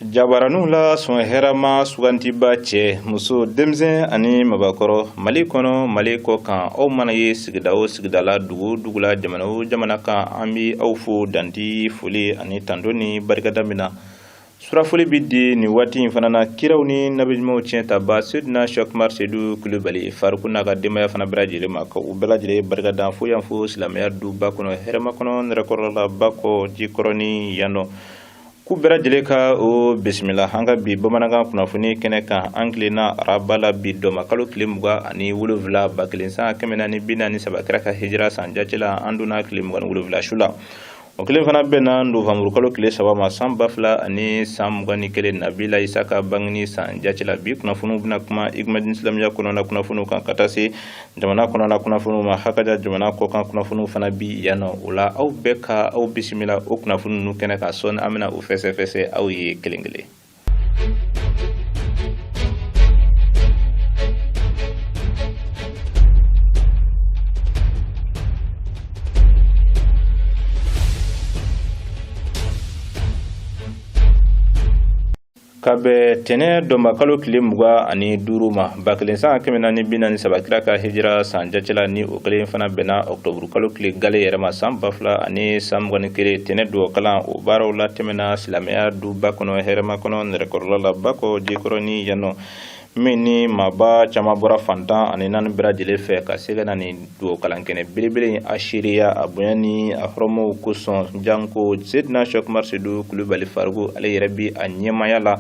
Jabaranu la son hɛrɛma sugantiba cɛ muso denmisɛn ani mabakɔrɔ Mali kɔnɔ Mali kɔ kan aw mana ye sigida o sigida la dugu dugu la jamana o jamana kan an bi aw fo danti foli ani tanto ni barikada min na surafoli bi di ni waati in fana na kiraw ni nabiɲumanw tiɲɛtaba Seydina Cheikh Umar Seydou Kulibali Fariku n'a ka denbaya fana bɛɛ lajɛlen ma ka u bɛɛ lajɛlen barikada fo yan fo silamɛya duba kɔnɔ hɛrɛma kɔnɔ nɛrɛkɔrɔla bakɔ jikɔrɔ ni yanɔ ku bɛɛ lajɛlen ka o bisimila an ka bi bamanankan kunnafoni kɛnɛ kan an tilenna araba la bi dɔma kalo tile 27 1443 kɛra ka hijira san jati la an donna tile 27 su la o kelen fana bɛnna novamburu kalo tile 3 ma san 2021 Nabila Isaka bangini san jati la bi kunnafoniw bɛna kuma Igmadi Silamɛya kɔnɔna kunnafoniw kan ka taa se jamana kɔnɔna kunnafoniw ma hakaja jamana kɔkan kunnafoniw fana bi yanɔ o la aw bɛɛ ka aw bisimila o kunnafoni ninnu kɛnɛ ka sɔni an bɛna o fɛsɛfɛsɛ aw ye kelen kelen. Ka bɛn tɛnɛ dɔnba kalo tile 25 ma 1443 kira ka hijira san jatila ni o kelen fana bɛnna oktoburu kalo tile gale yɛrɛ ma san 2021 tɛnɛ duɔ kalan o baaraw la tɛmɛna silamɛya duba kɔnɔ hɛrɛma kɔnɔ nɛrɛkɔrɔla la bakɔ jikɔrɔ ni yanɔ min ni maaba caman bɔra fantan ani naani bɛɛ lajɛlen fɛ ka se ka na ni duɔ kalan kɛnɛ belebele a seereya a bonya ni a hɔrɔmaw kosɔn janko Seydina Cheikh Umar Seydou Kulibali Fariku ale yɛrɛ bi a ɲɛmaya la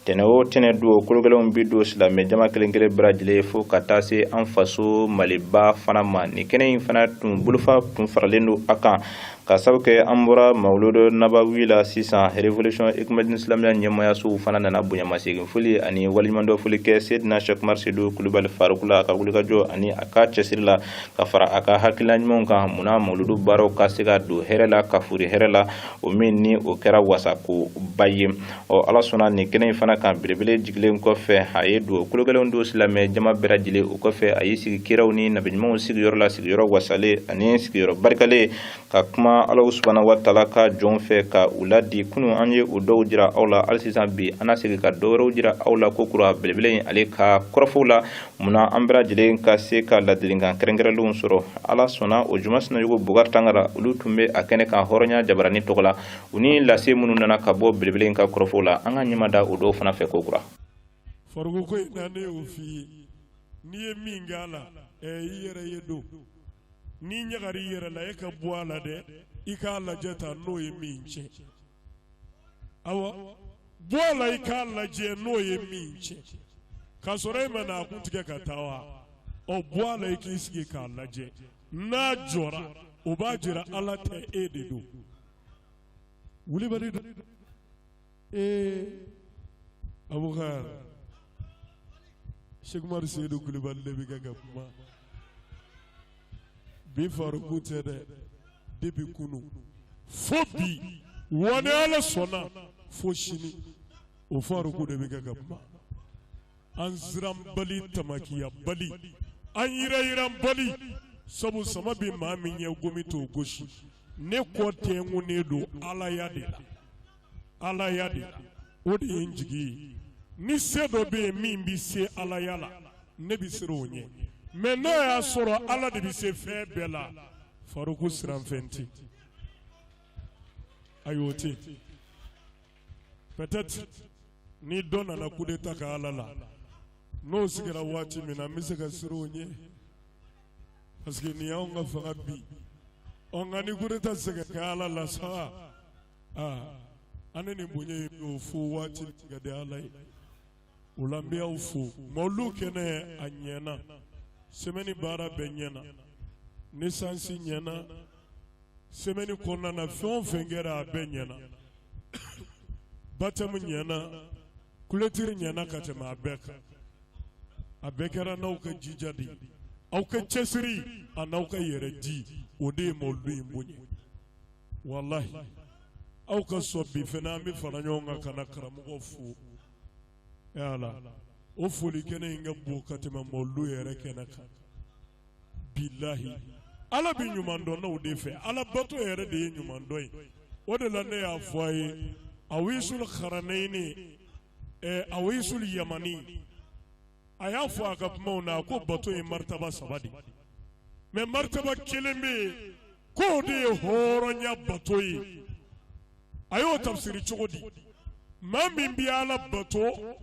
tɛnɛ o tɛnɛ duɔ kologɛlɛnw bi don silamɛ jama kelen kelen bɛɛ lajɛlen fo ka taa se an faso Maliba fana ma ni kɛnɛ in fana tun bolofa tun faralen don a kan ka sabu kɛ an bɔra Mawludu Nabawi la sisan Révolution Igmadi Silamɛya ɲɛmayasow fana nana bonyamasegin foli ani waliɲumandɔ foli kɛ Seydina Cheikh Umar Seydou Kulibali Fariku la a ka wulikajɔ ani a ka cɛsiri la ka fara a ka hakilina ɲumanw kan munna Mawludu baaraw ka se ka don hɛrɛ la ka furi hɛrɛ la o min ni o kɛra wasako ba ye Ala sɔnna nin kɛnɛ in fana kan belebele jigilen kɔfɛ a ye duɔ kologɛlɛnw don silamɛ jama bɛɛ lajɛlen o kɔfɛ a ye sigi kiraw ni nabiɲumanw sigiyɔrɔ la sigiyɔrɔ wasale ani sigiyɔrɔ barikale ka kuma Alahu subhanahu wa taala ka jɔn fɛ ka u ladi kunu an ye o dɔw jira aw la hali sisan bi an na segin ka dɔwɛrɛw jira aw la ko kura belebele in ale ka kɔrɔfɔw la munna an bɛɛ lajɛlen ka se ka ladilikan kɛrɛnkɛrɛnlenw sɔrɔ Ala sɔnna o juma sinajugu Bukari Tangara olu tun bɛ a kɛnɛ kan hɔrɔnya jabarani tɔgɔ la u ni lase minnu nana ka bɔ belebele in ka kɔrɔfɔw la an ka ɲɛma da o dɔw fana fɛ ko kura Fariku ko in na ne y'o f'i ye n'i ye min kɛ a la i yɛrɛ ye don n'i ɲagara i yɛrɛ la e ka bɔ a la dɛ i k'a lajɛ ta n'o ye min tiɲɛ awɔ bɔ a la i k'a lajɛ n'o ye min tiɲɛ k'a sɔrɔ e ma n'a kun tigɛ ka taa wa ɔ bɔ a la i k'i sigi k'a lajɛ n'a jɔra o b'a jira Ala tɛ e de don Wulibali don Abubakar Cheikh Umar Seydou Kulibali de bɛ ka kuma bi Fariku tɛ dɛ depuis kunu fo bi wani Ala sɔnna fo sini o Fariku de bɛ ka kuma an ziran bali tamakiya bali an yira bali sabu sama bi maa min ye gomi to gosi ne kɔ tɛ ŋunen don Ala ya de la Ala ya de la o de ye n jigi ye ni se dɔ bɛ yen min bɛ se Ala ya la ne bɛ siran o ɲɛ mais n'a y'a sɔrɔ Ala de bɛ se fɛn bɛɛ la Fariku siranfɛn tɛ ayi o tɛ peut-être ni dɔ nana coup d'état ka Ala la n'o sigira waati min na n bɛ se ka siran o ɲɛ parce que nin y'anw ka fanga bi nka ni coup d'état tɛ se ka kɛ Ala la sa an ni bonya ye o fo waati ka di Ala ye o la n bɛ aw fo Mawludu kɛnɛ a ɲɛna semaine baara bɛɛ ɲɛna naissance ɲɛna semaine kɔnɔna na fɛn o fɛn kɛra a bɛɛ ɲɛna baptême ɲɛna clôture ɲɛna ka tɛmɛ a bɛɛ kan a bɛɛ kɛra n'aw ka jija de aw ka cɛsiri a n'aw ka yɛrɛ di o de ye Mawludu in bonya wallahi aw ka sɔn bi fana an bɛ fara ɲɔgɔn kan ka na karamɔgɔ fo Ala o foli kɛnɛ in ka bon ka tɛmɛ Mawludu yɛrɛ kɛnɛ kan billahi Ala bɛ ɲuman dɔn n'o de fɛ Ala bato yɛrɛ de ye ɲuman dɔn ye o de la ne y'a fɔ a ye awisul kharanaini awisul yamani aya fo aka mauna ko bato e martaba sabadi me martaba kelembe ko de horonya bato yi ayo tafsiri chogodi mambi bi ala bato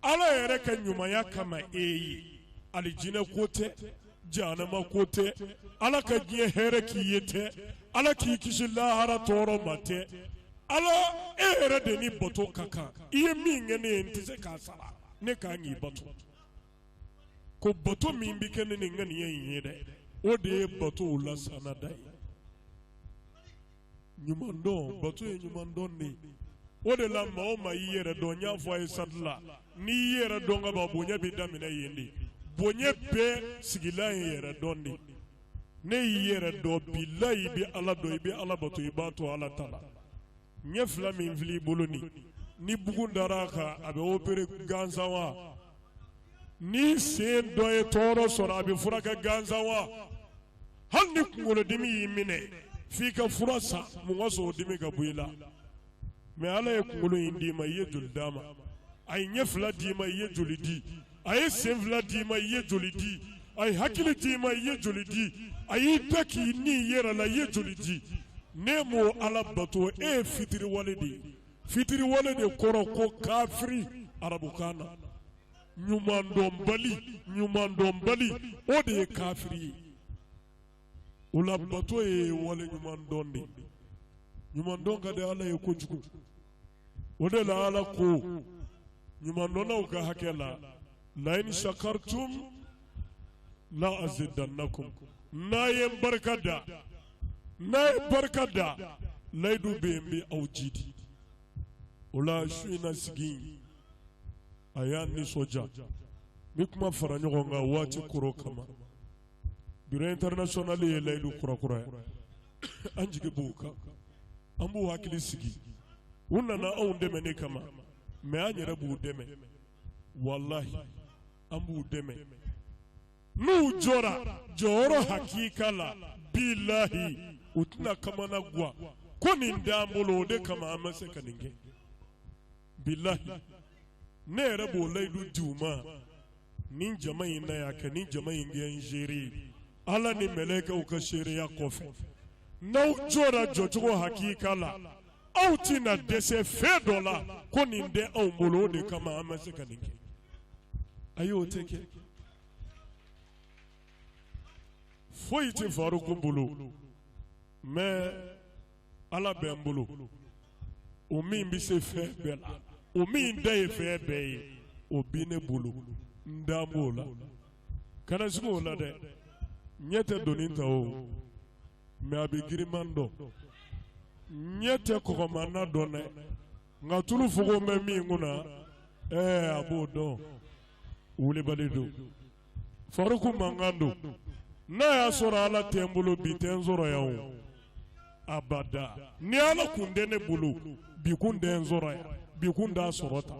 ala yere kan nyumaya kama alijina kote janama kote ala ka giye here ki yete ala ki kishi lahara toro mate ala ere de ni bato kaka iye minge ne ntise kasara ne ka ngi bato ko bato min bi ken ne ngani yen de o de bato la sanadai nyumando bato e nyumando ni o de la ma yere do nya fo ay sadla ni yere do nga ba bonya bi damina yendi bonye be sigila yere dondi ne yere do billahi bi ala do bi ala bato ibato ala tala nyefla min vili boloni ni bugundara ka abe opere ganzawa ni sen do e toro sora abe furaka ganzawa hanni kungolo dimi yimine fika furasa mungaso dimi ka buila me ala e kungolo indi ma yedul dama ay nyefla di ma yedul di ay senfla di ma yedul di ay hakili di ma yedul di ay daki ni yera la yedul di nemo ala bato fitiri walidi koro ko kafiri arabukana nyumandon bali o de kafiri ula bato wale nyumandon ka de ala ko jugu o de la ala ko nyumandon ka hakela la in shakartum la azidannakum na yen barkada na barkada laidu bembe aujidi ola shuina sigi ayani soja mikuma faranyo nga wati kuro kama biro international ye laidu kura anjige buka ambu hakili sigi unna na aunde mene kama me anyere bu deme wallahi ambu deme nu joro hakika la billahi utna kama na gwa koni ndambulo de kama amase kaninge billahi ne rabo laidu juma nin jama'i na ya ka nin jama'i ngen jere ala ni meleka uka shere ya kofe na jora jojo hakika la auti na dese fedola koni nde ambulo de kama amase kaninge ayo teke foi ti faru kumbulu mais ala bembulu o min bi se fe bela o min dey fe be o bine bulu ndambola kana suko la de nyete doninta o me abi girimando nyete ko manna donne ngatulu fugo me mi nguna abodo wule balido faruku mangando na ya sora ala tembulu bitenzoro yawo abada ni ala kundene bulu bikunde nzora bikunda sorota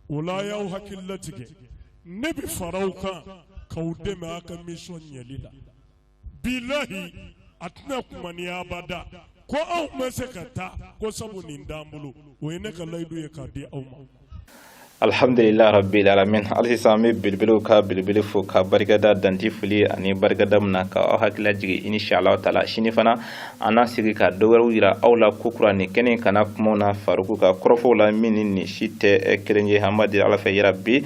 wala yaw hakillatige nebi farauka kaude ma aka mission yelila billahi atna kuma ni abada ko aw masekata ko sabu ni ndambulu wene ka laydu ye ka di awma alhamdulillah rabbil alamin alhisami bilbilu ka bilbilu fu ka bargada danti fuli ani bargada mna ka hakila jigi inshallah taala shini fana ana sigi ka dowar wira awla kukurani kene kana kumona faruku ka krofo la minni shite kerenje hamadi ala fa rabbi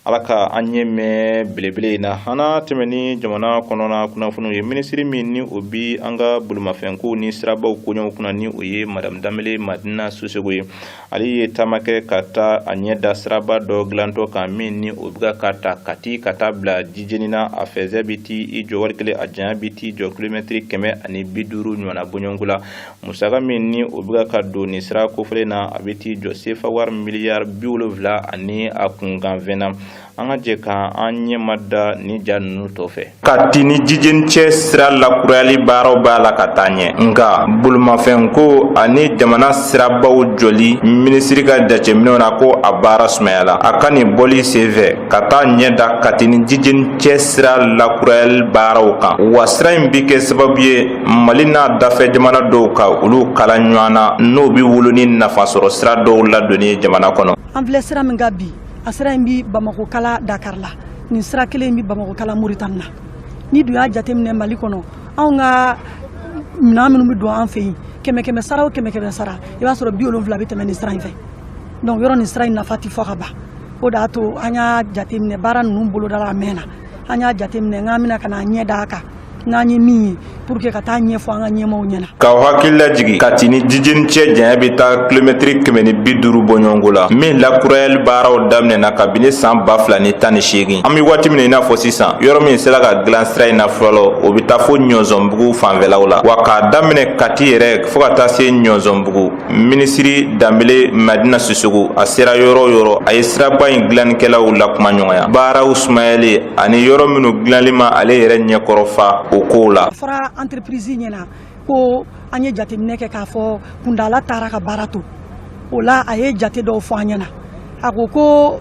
alaka anyeme bilibili na hana temeni jamana konona kuna funu ye ministry minni obi anga buluma fenku ni siraba kunyo kuna ni oye madam damele madina susegoye ali tamake kata anyeda siraba do glanto ka minni obiga kata kati kata bla dijenina afeze biti ijo warkele ajan biti jo kilometri keme ani biduru nyona bonyongula musaga minni obiga kado ni sira ko na abiti jo sefa war milliard biwlo vla ani akungan vena an ka jɛ ka an ɲɛmada ni ja ninnu tɔ fɛ. Ka tini jijeni cɛ sira lakurayali baaraw b'a la ka taa ɲɛ, nka bolomafɛnko ani jamana sirabaw jɔli minisiri ka jateminɛw na ko a baara sumayala. A ka nin bɔli senfɛ ka taa ɲɛ da ka tini jijeni cɛ sira lakurayali baaraw kan, wa sira in bi kɛ sababu ye Mali n'a dafɛ jamana dɔw ka olu kala ɲɔgɔn na n'o bi wolo ni nafa sɔrɔ sira dɔw ladonni jamana kɔnɔ. An filɛ sira min ka bi, a sira in bi Bamako kala Dakar la, nin sira kelen bi Bamako kala Mauritanie na. Ni dun y'a jateminɛ Mali kɔnɔ, anw ka minɛn minnu bɛ don an fɛ yen, kɛmɛ sara o kɛmɛ sara, i b'a sɔrɔ 70 bɛ tɛmɛ nin sira in fɛ. Donc yɔrɔ nin sira in nafa tɛ fɔ ka ban. O de y'a to an y'a jateminɛ baara ninnu bolodala a mɛnna. An y'a jateminɛ n'an bɛna ka na ɲɛ d'a kan. N'an ye min ye pour que ka taa ɲɛfɔ an ka ɲɛmaaw ɲɛna. K'aw hakili lajigi ka tini jijeni cɛ janya bɛ taa kilomɛtiri 150 bɔ ɲɔgɔnko la, min lakurayali baaraw daminɛna kabini san 2018. An bɛ waati min i n'a fɔ sisan, yɔrɔ min sera ka dilan sira in na fɔlɔ o bɛ taa fo Ɲɔzɔnbugu fanfɛlaw la, wa k'a daminɛ Kati yɛrɛ fo ka taa se Ɲɔzɔnbugu. Minisiri Danbele Madina Sisoko a sera yɔrɔ o yɔrɔ a ye siraba in dilannikɛlaw la kuma ɲɔgɔnya. Baaraw sumayali ani yɔrɔ minnu dilanli ma ale yɛrɛ ɲɛkɔrɔ fa o ko la. Fara entreprise ɲɛna ko an ye jateminɛ kɛ k'a fɔ Kundala taara ka baara to, o la a ye jate dɔw fɔ an ɲɛna. A ko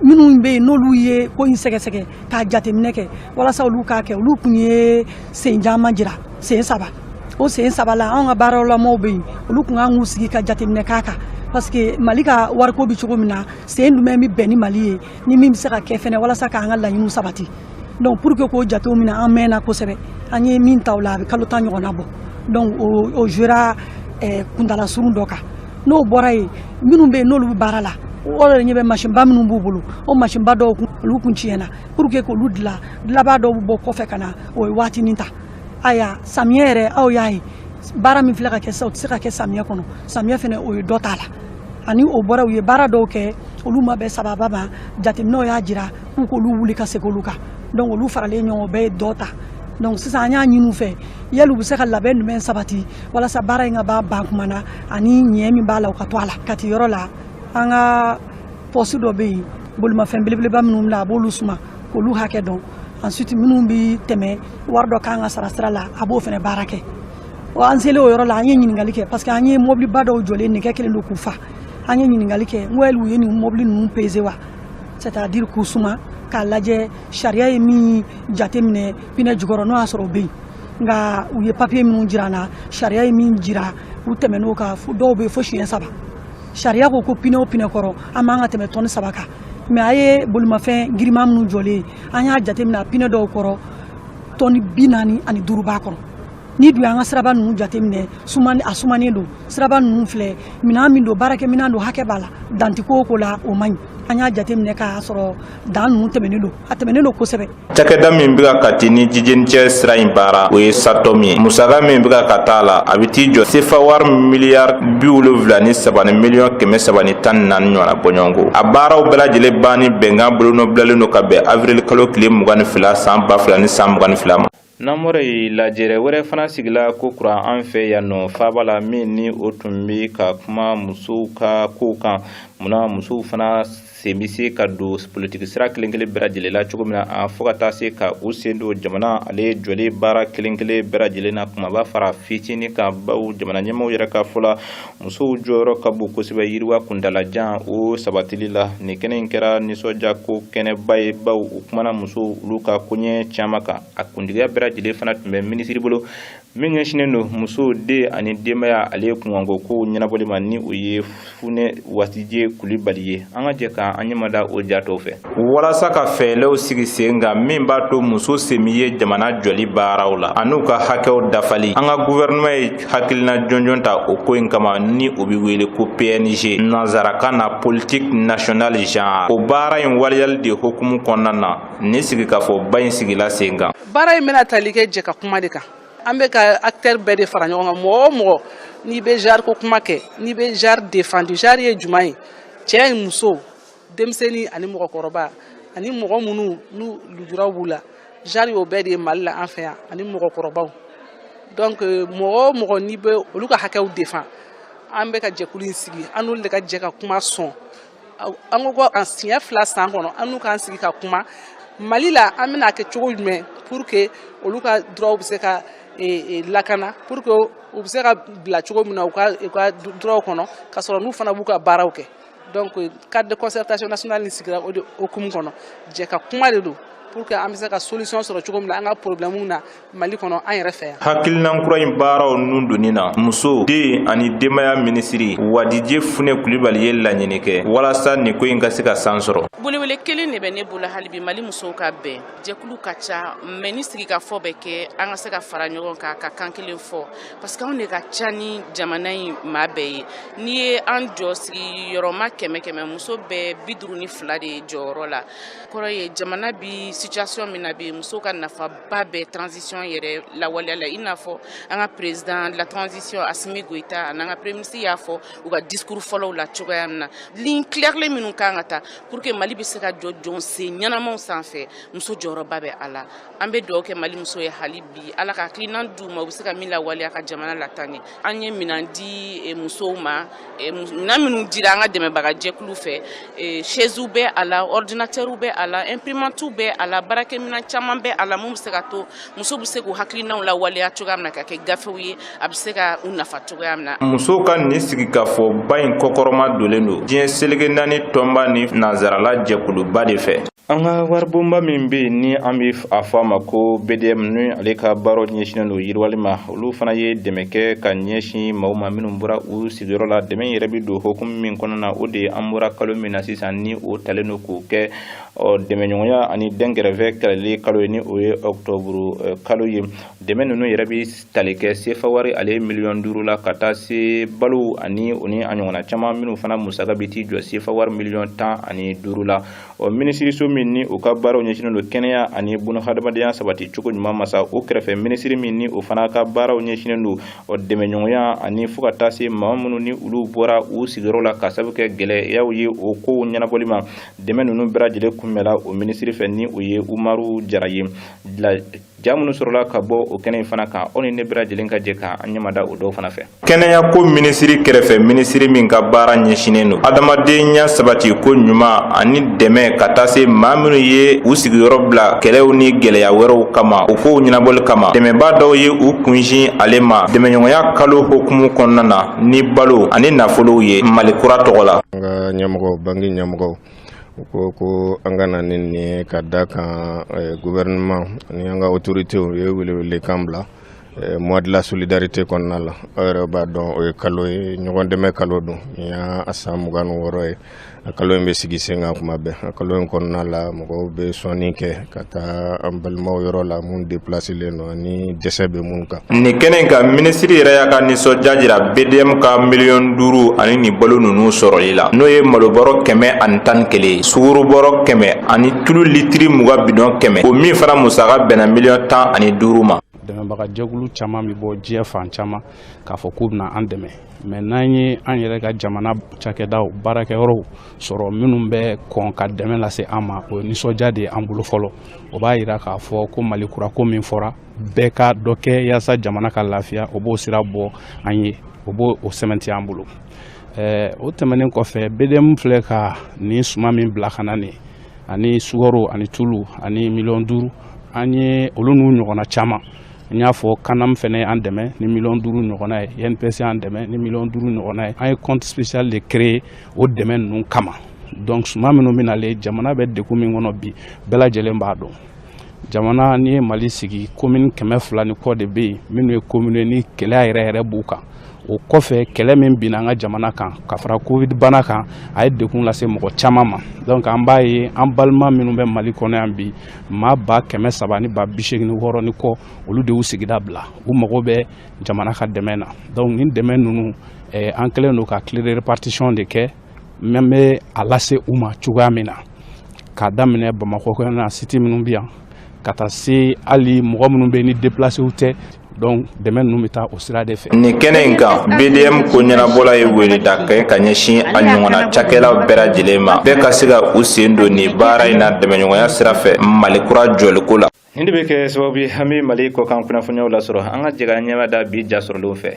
minnu bɛ yen n'olu ye ko in sɛgɛsɛgɛ k'a jateminɛ kɛ walasa olu k'a kɛ, olu kun ye sen caman jira, sen 3. O sen 3 la anw ka baaralamɔgɔw bɛ yen, olu kun kan k'u sigi ka jateminɛ k'a kan. Parce que Mali ka wariko bɛ cogo min na, sen jumɛn bɛ bɛn ni Mali ye, ni min bɛ se ka kɛ fɛnɛ walasa k'an ka laɲiniw sabati. Donc pour que k'o jatew minɛ an mɛnna kosɛbɛ, an ye min ta o la a bɛ kalo 10 ɲɔgɔnna bɔ. Donc o jouera kuntala surun dɔ kan. N'o bɔra yen, minnu bɛ yen n'olu bɛ baara la, o de ɲɛ bɛ machine ba minnu b'u bolo, o machine ba dɔw olu kun tiɲɛna pour que k'olu dilanbaa dɔw bɛ bɔ kɔfɛ ka na, o ye waatinin ta. Aya samiyɛ yɛrɛ aw y'a ye baara min filɛ ka kɛ sisan o tɛ se ka kɛ samiyɛ kɔnɔ, samiyɛ fɛnɛ o ye dɔ t'a la. Ani o bɔra u ye baara dɔw kɛ olu ma bɛn sababa ma, jateminɛw y'a jira k'u k'olu wuli ka segin olu kan. Donc olu faralen ɲɔgɔn bɛɛ ye dɔ ta. Donc sisan an y'a ɲini u fɛ yali u bɛ se ka labɛn jumɛn sabati walasa baara in ka ban kuma na ani ɲɛ min b'a la u ka to a la. Kati yɔrɔ la an ka poste dɔ bɛ yen bolimafɛn belebeleba minnu bila a b'olu suma k'olu hakɛ dɔn. Ensuite minnu bɛ tɛmɛ wari dɔ kan ka sara sira la a b'o fɛnɛ baara kɛ. An selen o yɔrɔ la an ye ɲininkali kɛ parce que an ye mobiliba dɔw jɔlen nɛgɛ kelen don k'u fa. An ye ɲininkali kɛ n ko yali u ye nin mobili ninnu peser wa, c'est-à-dire k'u suma k'a lajɛ sariya ye min jateminɛ pinɛ jukɔrɔ n'o y'a sɔrɔ o bɛ yen, nka u ye papier minnu jira an na sariya ye min jira u tɛmɛn'o kan dɔw bɛ yen fo siɲɛ 3. Sariya ko pinɛ o pinɛ kɔrɔ an man ka tɛmɛ tɔni 3 kan, mais a ye bolimafɛn girinman minnu jɔlen an y'a jateminɛ a pinɛ dɔw kɔrɔ tɔni 45 b'a kɔrɔ. Ni dun y'an ka siraba ninnu jateminɛ a sumanen don, siraba ninnu filɛ minɛn min don baarakɛ minɛn don hakɛ b'a la, dantiko o ko la o man ɲi. An y'a jateminɛ k'a sɔrɔ dan ninnu tɛmɛnen don, a tɛmɛnen don kosɛbɛ. Cakɛda min bɛ ka tini jijeni cɛ sira in baara o ye Satom ye. Musaka min bɛ ka taa la a bɛ t'i jɔ CFA wari miliyari 73 ni miliyɔn 314 ɲɔgɔnna bɔ ɲɔgɔn ko. A baaraw bɛɛ lajɛlen banni bɛnkan bolonɔ bilalen don ka bɛn avril kalo tile 22 san 2022 ma. Namɔrɔ ye lajɛrɛ wɛrɛ fana sigila ko kura an fɛ yan nɔ faaba la min ni o tun bɛ ka kuma musow ka kow kan, munna musow fana sen bɛ se ka don politiki sira kelen kelen bɛɛ lajɛlen la cogo min na fo ka taa se ka u sen don jamana ale jɔlen baara kelen kelen bɛɛ lajɛlen na kumaba fara fitinin kan, baw jamana ɲɛmaaw yɛrɛ ka fɔ la musow jɔyɔrɔ ka bon kosɛbɛ yiriwa kuntalajan o sabatili la. Nin kɛnɛ in kɛra nisɔndiya ko kɛnɛba ye, baw u kumana musow olu ka koɲɛ caman kan. A kuntigiya bɛɛ lajɛlen fana tun bɛ minisiri bolo min ɲɛsinnen don musow den ani denbaya ale kunkanko ko ɲɛnabɔli ma ni o ye Funɛ Wasije Kulibali ye. An ka jɛ ka an ɲɛmada o jatɔw fɛ walasa ka fɛɛlɛw sigi sen kan min b'a to muso sen min ye jamana jɔli baaraw la an'u ka hakɛw dafali. An ka gouvernement ye hakilina jɔnjɔn ta o ko in kama ni o bɛ wele ko PNG, nanzarakan na politique nationale genre. O baara in waliyali de hokumu kɔnɔna na ni sigikafɔba in sigila sen kan. Baara in bɛna tali kɛ jɛ ka kuma de kan. An bɛ ka acteur bɛɛ de fara ɲɔgɔn kan, mɔgɔ o mɔgɔ n'i bɛ genre ko kuma kɛ, n'i bɛ genre défendu, genre ye jumɛn ye? Cɛ ni muso, denmisɛnnin ani mɔgɔkɔrɔba ani mɔgɔ minnu n'u lujura b'u la, genre y'o bɛɛ de ye Mali la an fɛ yan ani mɔgɔkɔrɔbaw. Donc mɔgɔ o mɔgɔ n'i bɛ olu ka hakɛw défend, an bɛ ka jɛkulu in sigi, an n'olu de ka jɛ ka kuma sɔn an ko an siɲɛ 2 san kɔnɔ an n'u k'an sigi ka kuma Mali la an bɛna kɛ cogo jumɛn pour que olu ka droit bɛ se ka lakana pour que u bɛ se ka bila cogo min na u ka droit kɔnɔ ka sɔrɔ n'u fana b'u ka baaraw kɛ donc cadre de concertation nationale ni sigira o de hukumu kɔnɔ jɛ ka kuma de don pour que an bɛ se ka solution sɔrɔ cogo min na an ka problème na Mali kɔnɔ an yɛrɛ fɛ yan. Hakilinan kura in baaraw nun donni na muso den ani denbaya minisiri Wadije Fune Kulibali ye laɲini kɛ walasa nin ko in ka se ka san sɔrɔ. Welewele kelen de bɛ ne bolo hali bi Mali musow ka bɛn jɛkulu ka ca mais ni sigikafɔ bɛ kɛ an ka se ka fara ɲɔgɔn kan ka kan kelen fɔ parce que anw de ka ca ni jamana in maa bɛɛ ye n'i ye an jɔ sigiyɔrɔma 100 muso bɛɛ 52 de jɔyɔrɔ la kɔrɔ ye jamana bi situation min na bi muso ka nafaba bɛ transition yɛrɛ lawaleya la i n'a fɔ an ka président de la transition Assimi Goïta ani an ka premier ministre y'a fɔ u ka discours fɔlɔw la cogoya min na ligne claire minnu kan ka ta pour que Mali bɛ se ka jɔ jɔnsen ɲɛnamaw sanfɛ muso jɔyɔrɔba bɛ a la an bɛ dugawu kɛ Mali muso ye hali bi Ala ka hakilina d'u ma u bɛ se ka min lawaleya ka jamana latanya an ye minɛn di musow ma minɛn minnu dira an ka dɛmɛbaga jɛkulu fɛ chaise bɛ a la ordinateur bɛ a la imprimante bɛ a la baarakɛminɛn caman bɛ a la mun bɛ se ka to muso bɛ se k'u hakilinaw lawaleya cogoya min na ka kɛ gafew ye a bɛ se ka u nafa cogoya min na. Musow ka nin sigikafɔba in kɔkɔrɔma dolen don diɲɛ seleke naani tɔnba ni nanzarala jɛkuluba de fɛ. An ka waribonba min bɛ yen ni an bɛ a fɔ a ma ko BDM ni ale ka baaraw ɲɛsinnen don yiriwali ma olu fana ye dɛmɛ kɛ ka ɲɛsin maaw ma minnu bɔra u sigiyɔrɔ la dɛmɛ yɛrɛ bɛ don hukumu min kɔnɔna na o de ye an bɔra kalo min na sisan ni o talen don k'o kɛ dɛmɛɲɔgɔnya ani dɛnkɛrɛfɛ kɛlɛli kalo ye ni o ye ɔktɔburu kalo ye dɛmɛ ninnu yɛrɛ bɛ tali kɛ sefa wari ale miliyɔn 5 la ka taa se balo ani o ni a ɲɔgɔnna caman minnu fana musaka bɛ t'i jɔ sefa wari miliyɔn 15 la minisiriso min ni o ka baaraw ɲɛsinnen don kɛnɛya ani bunahadamadenya sabati cogo ɲuman masa o kɛrɛfɛ minisiri min ni o fana ka baaraw ɲɛsinnen don dɛmɛɲɔgɔnya ani fo ka taa se maa minnu ni olu bɔra u sigiyɔrɔ la ka sababu kɛ gɛlɛyaw ye o kow ɲɛnabɔli ma dɛmɛ ninnu bɛɛ lajɛlen kunbɛla o minisiri fɛ ni o ye Umaru Jara ye ja minnu sɔrɔla ka bɔ o kɛnɛ in fana kan aw ni ne bɛɛ lajɛlen ka jɛ ka an ɲɛmada o dɔw fana fɛ. Kɛnɛya ko minisiri kɛrɛfɛ minisiri min ka baara ɲɛsinnen don adamadenya sabati ko ɲuman ani dɛmɛ ka taa se maa minnu ye u sigiyɔrɔ bila kɛlɛw ni gɛlɛya wɛrɛw kama o kow ɲɛnabɔli kama dɛmɛba dɔw ye u kunsin ale ma dɛmɛɲɔgɔnya kalo hukumu kɔnɔna na ni balo ani nafolow ye Mali kura tɔgɔ la. An ka ɲɛmɔgɔw bangi ɲɛmɔgɔw ko an ka na ni ka da kan gouvernement ni an ka autorité ye wele kan bila mois de la solidarité kɔnɔna la aw yɛrɛ b'a dɔn o ye kalo ye ɲɔgɔn dɛmɛ kalo don ni y'a san 26 ye a kalo in bɛ sigi sen kan kuma bɛɛ a kalo in kɔnɔna la mɔgɔw bɛ sɔnni kɛ ka taa an balimaw yɔrɔ la mun déplacelen don ani dɛsɛ bɛ mun kan. Nin kɛnɛ in kan minisiri yɛrɛ y'a ka nisɔndiya jira BDM ka miliyɔn 5 ani nin balo ninnu sɔrɔli la n'o ye malobɔrɔ 111 sugurubɔrɔ 100 ani tulu litiri 20 bidɔn 100 o min fana musaka bɛnna miliyɔn 15 ma. Dɛmɛbaga jɛkulu caman bɛ bɔ diɲɛ fan caman k'a fɔ k'u bɛna an dɛmɛ mais n'an ye an yɛrɛ ka jamana cakɛdaw baarakɛyɔrɔw sɔrɔ minnu bɛ kɔn ka dɛmɛ lase an ma o ye nisɔndiya de ye an bolo fɔlɔ o b'a jira k'a fɔ ko Mali kura ko min fɔra bɛɛ ka dɔ kɛ yaasa jamana ka lafiya o b'o sira bɔ an ye o b'o sɛmɛnti an bolo o tɛmɛnen kɔfɛ BDM filɛ ka nin suma min bila ka na nin ani sukaro ani tulu ani miliyɔn 5 an ye olu n'u ɲɔgɔnna caman n y'a fɔ kanam fɛnɛ an dɛmɛ ni miliyɔn 5 ɲɔgɔnna ye NPC an dɛmɛ ni miliyɔn 5 ɲɔgɔnna ye an ye compte spécial de créer o dɛmɛ ninnu kama donc suma minnu bɛ nalen jamana bɛ degun min kɔnɔ bi bɛɛ lajɛlen b'a dɔn jamana ni ye Mali sigi commune 200 ni kɔ de bɛ yen minnu ye commune ni kɛlɛ yɛrɛ b'u kan o kɔfɛ kɛlɛ min binna an ka jamana kan ka fara covid bana kan a ye degun lase mɔgɔ caman ma donc an b'a ye an balima minnu bɛ Mali kɔnɔ yan bi maa 300 ni 86 ni kɔ olu de y'u sigida bila u mago bɛ jamana ka dɛmɛ na donc nin dɛmɛ ninnu an kɛlen don ka clé de répartition de kɛ même bɛ a lase u ma cogoya min na k'a daminɛ Bamakɔ kɔnɔ cité minnu bɛ yan ka taa se hali mɔgɔ minnu bɛ ni déplacé tɛ donc dɛmɛ ninnu bɛ taa o sira de fɛ. Nin kɛnɛ in kan BDM ko ɲɛnabɔla ye weleda kɛ ka ɲɛsin a ɲɔgɔnna cakɛlaw bɛɛ lajɛlen ma bɛɛ ka se ka u sen don nin baara in na dɛmɛɲɔgɔnya sira fɛ Mali kura jɔliko la. Nin de bɛ kɛ sababu ye an bɛ Mali kɔkan kunnafoniyaw lasɔrɔ an ka jɛ ka ɲɛmada bi jasɔrɔlenw fɛ.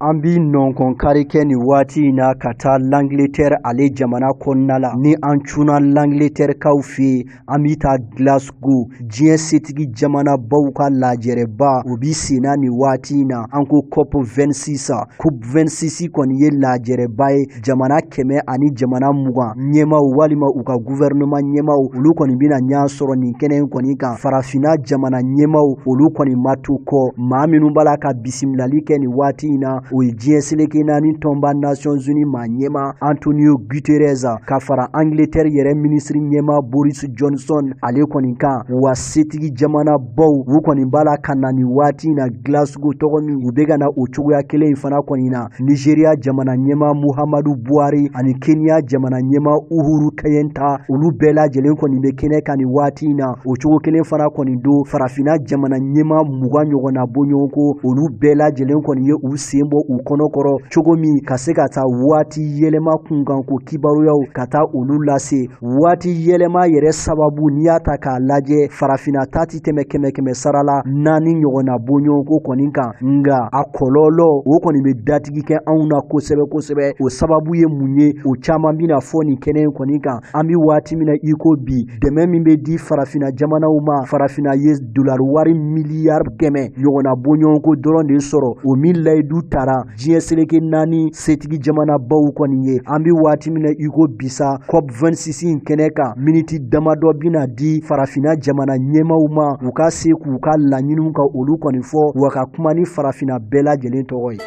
an bi nɔnkɔn kari kɛ ni waati in na ka taa l'Angleterre ale jamana kɔnɔna la ni an cunna l'Angleterre kaw fɛ an bi taa Glasgow diɲɛ setigi jamana baw ka lajɛrɛba o bi senna ni waati in na an ko COP 26 COP 26 kɔni ye lajɛrɛba ye jamana 100 ani jamana 20 ɲɛmaw walima u ka gouvernement ɲɛmaw olu kɔni bɛna ɲɛ sɔrɔ nin kɛnɛ in kɔni kan farafina jamana ɲɛmaw olu kɔni ma to kɔ maa minnu b'a la ka bisimilali kɛ nin waati in na o ye diɲɛ seleke naani tɔnba Nations Unies maa ɲɛma Antonio Guterres ka fara Angleterre yɛrɛ ministre ɲɛma Boris Johnson ale kɔni kan wa setigi jamana baw u kɔni b'a la ka na nin waati in na Glasgow tɔgɔ min u bɛ ka na o cogoya kelen in fana kɔni na Nigeria jamana ɲɛma Muhammadu Buhari ani Kenya jamana ɲɛma Uhuru Kenyatta olu bɛɛ lajɛlen kɔni bɛ kɛnɛ kan nin waati in na o cogo kelen fana kɔni do farafina jamana ɲɛma 20 ɲɔgɔnna bɔ ɲɔgɔn ko olu bɛɛ lajɛlen kɔni ye u sen bɔ u kɔnɔkɔrɔ cogo min ka se ka taa waati yɛlɛma kunkan ko kibaruyaw ka taa olu lase waati yɛlɛma yɛrɛ sababu n'i y'a ta k'a lajɛ farafina ta ti tɛmɛ 100 sara la 4 ɲɔgɔnna bɔ ɲɔgɔn ko kɔni kan nga a kɔlɔlɔ o kɔni bɛ datigi kɛ anw na kosɛbɛ o sababu ye mun ye o caman bɛna fɔ nin kɛnɛ in kɔni kan an bi waati min na i ko bi dɛmɛ min bɛ di farafina jamanaw ma farafina ye dollar wari miliyari 100 ɲɔgɔnna bɔ ɲɔgɔn ko dɔrɔn de sɔrɔ o min layidu taara diɲɛ seleke naani setigi jamana baw kɔni ye an bi waati min na i ko bisa COP 26 in kɛnɛ kan miniti damadɔ bɛna di farafina jamana ɲɛmaw ma u ka se k'u ka laɲiniw ka olu kɔni fɔ wa ka kuma ni farafina bɛɛ lajɛlen tɔgɔ ye.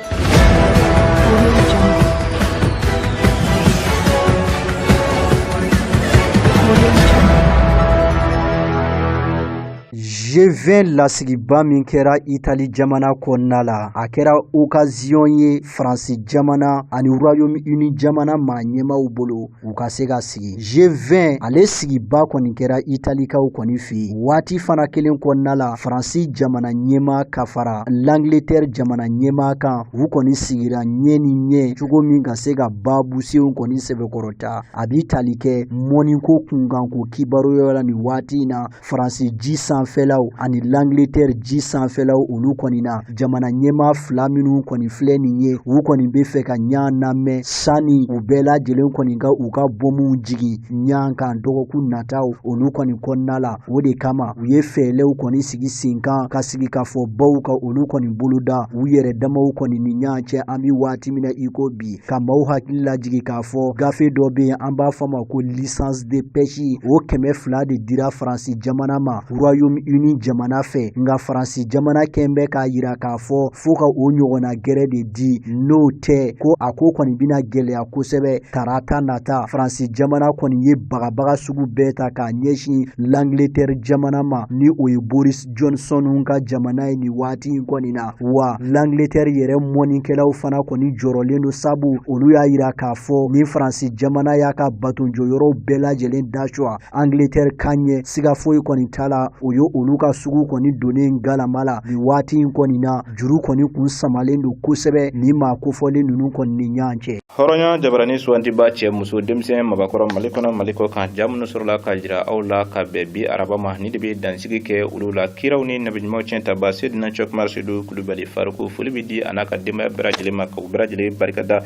G20 lasigiba min kɛra Itali jamana kɔnɔna la a kɛra occasion ye France jamana ani Royaume-Uni jamana maa ɲɛmaw bolo u ka se ka sigi G20 ale sigiba kɔni kɛra Italikaw kɔni fɛ waati fana kelen kɔnɔna la France jamana ɲɛma ka fara l'Angleterre jamana ɲɛma kan u kɔni sigira ɲɛ ni ɲɛ cogo min ka se ka babusenw kɔni sɛbɛkɔrɔta a bi tali kɛ mɔniko kunkan ko kibaruya la nin waati in na France ji sanfɛlaw ani l'Angleterre ji sanfɛlaw olu kɔni na jamana ɲɛma 2 minnu kɔni filɛ nin ye u kɔni bɛ fɛ ka ɲan lamɛn sani u bɛɛ lajɛlen kɔni ka u ka bɔnmu jigi ɲan kan dɔgɔkun nataw olu kɔni kɔnɔna la o de kama u ye fɛɛlɛw kɔni sigi sen kan ka sigi ka fɔ baw ka olu kɔni boloda u yɛrɛ damaw kɔni ni ɲan cɛ an bi waati min na i ko bi ka maaw hakili lajigi k'a fɔ gafe dɔ bɛ yen an b'a fɔ ma ko licence de pêche o 200 de dira France jamana ma Royaume-Uni jamana fɛ nga France jamana kɛn bɛ k'a yira k'a fɔ fo ka o ɲɔgɔnna gɛrɛ de di n'o tɛ ko a ko kɔni bɛna gɛlɛya kosɛbɛ tarata nata France jamana kɔni ye bagabaga sugu bɛɛ ta k'a ɲɛsin l'Angleterre jamana ma ni o ye Boris Johnson ka jamana ye nin waati in kɔni na wa l'Angleterre yɛrɛ mɔnikɛlaw fana kɔni jɔrɔlen do sabu olu y'a yira k'a fɔ ni France jamana y'a ka batonjɔyɔrɔw bɛɛ lajɛlen dasuwa Angleterre ka ɲɛ siga foyi kɔni t'a la o ye olu ka sugu kɔni donnen galama la nin waati in kɔni na juru kɔni kun samalen do kosɛbɛ ni maa kofɔlen ninnu kɔni ni ɲɔgɔn cɛ hɔrɔnya jabarani suwantiba cɛ muso denmisɛn mabakɔrɔ mali kɔnɔ mali kɔ kan jaa minnu sɔrɔla ka jira aw la ka bɛn bi araba ma ni de bɛ dansigi kɛ olu la kiraw ni nabiɲumanw cɛn ta ba sedina cɔkumar sedu kulubali faruku foli bɛ di a n'a ka denbaya bɛɛ lajɛlen ma ka u bɛɛ lajɛlen barikada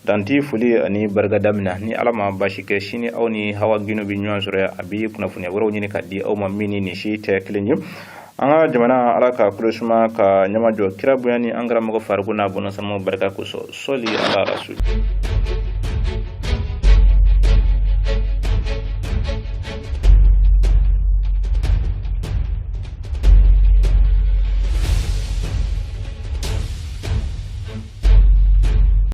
danti foli ani barikada mina ni ala ma basi kɛ sini aw ni hawa gino bɛ ɲɔgɔn sɔrɔ a bi kunnafoniya wɛrɛw ɲini ka di aw ma min ni nin si tɛ kelen ye an ka jamana ala ka kulosuma ka ɲamajɔ kira bonya ni an karamɔgɔ faruku n'a bɔnasamaw barika kosɔn sɔli ala rasul